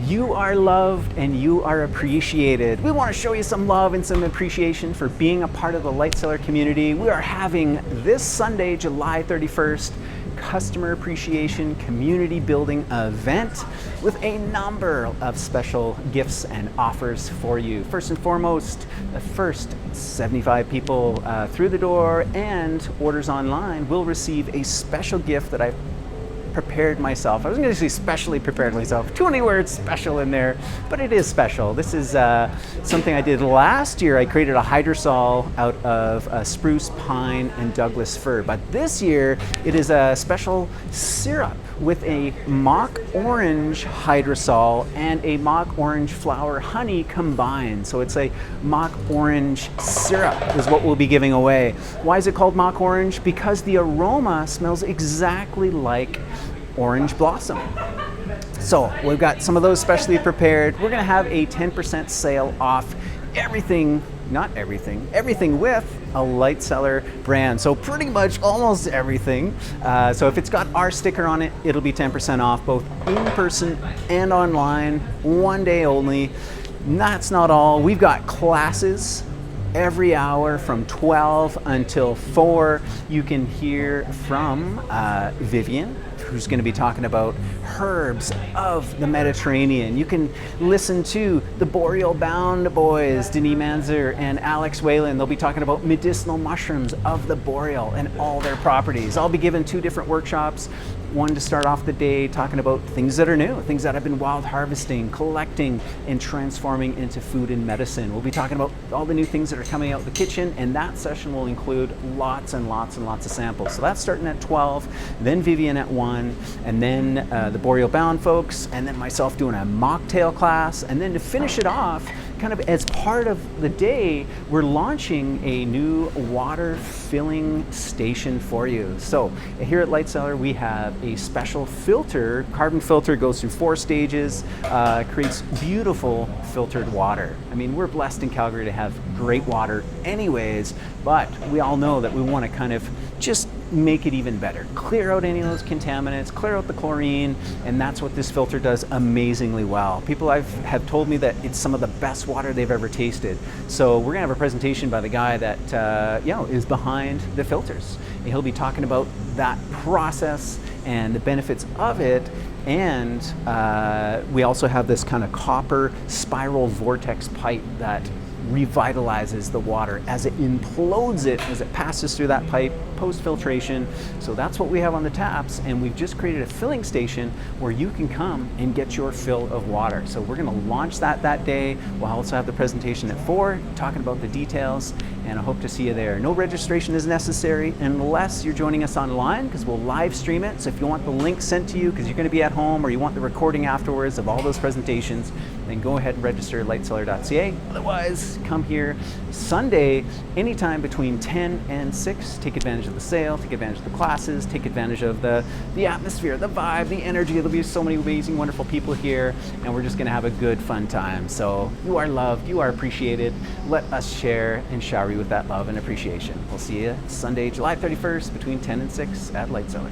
You are loved and you are appreciated. We want to show you some love and some appreciation for being a part of the Light Cellar community. We are having this Sunday, July 31st, Customer Appreciation Community Building event with a number of special gifts and offers for you. First and foremost, the first 75 people through the door and orders online will receive a special gift that I've prepared myself. I was going to say specially prepared myself. Too many words special in there, but it is special. This is something I did last year. I created a hydrosol out of spruce, pine, and Douglas fir. But this year, it is a special syrup with a mock orange hydrosol and a mock orange flower honey combined. So it's a mock orange syrup is what we'll be giving away. Why is it called mock orange? Because the aroma smells exactly like orange blossom. So we've got some of those specially prepared. We're gonna have a 10% sale off everything, not everything, everything with a Light Cellar brand. So pretty much almost everything. So if it's got our sticker on it, it'll be 10% off both in person and online, one day only. That's not all. We've got classes every hour from 12 until 4. You can hear from Vivian, who's going to be talking about herbs of the Mediterranean. You can listen to the Boreal Bound boys, Denis Manzer and Alex Whalen. They'll be talking about medicinal mushrooms of the boreal and all their properties. I'll be giving 2 different workshops. One to start off the day talking about things that are new, things that I've been wild harvesting, collecting, and transforming into food and medicine. We'll be talking about all the new things that are coming out of the kitchen, and that session will include lots and lots and lots of samples. So that's starting at 12, then Vivian at 1, and then the Boreal Bound folks, and then myself doing a mocktail class, and then to finish it off, kind of as part of the day, we're launching a new water filling station for you. So here at Light Cellar, we have a special filter. Carbon filter goes through 4 stages, creates beautiful filtered water. I mean, we're blessed in Calgary to have great water anyways, but we all know that we want to kind of just make it even better. Clear out any of those contaminants, clear out the chlorine, and that's what this filter does amazingly well. People have told me that it's some of the best water they've ever tasted. So we're gonna have a presentation by the guy that is behind the filters. And he'll be talking about that process and the benefits of it. And we also have this kind of copper spiral vortex pipe that revitalizes the water as it implodes it, as it passes through that pipe post-filtration. So that's what we have on the taps, and we've just created a filling station where you can come and get your fill of water. So we're going to launch that day. We'll also have the presentation at 4 talking about the details, and I hope to see you there. No registration is necessary unless you're joining us online, because we'll live stream it. So if you want the link sent to you because you're going to be at home, or you want the recording afterwards of all those presentations, then go ahead and register at lightcellar.ca. Otherwise, come here Sunday anytime between 10 and 6. Take advantage of the sale, take advantage of the classes, take advantage of the atmosphere, the vibe, the energy. There'll be so many amazing, wonderful people here, and we're just going to have a good, fun time. So you are loved, you are appreciated. Let us share and shower you with that love and appreciation. We'll see you Sunday, July 31st between 10 and 6 at Light Cellar.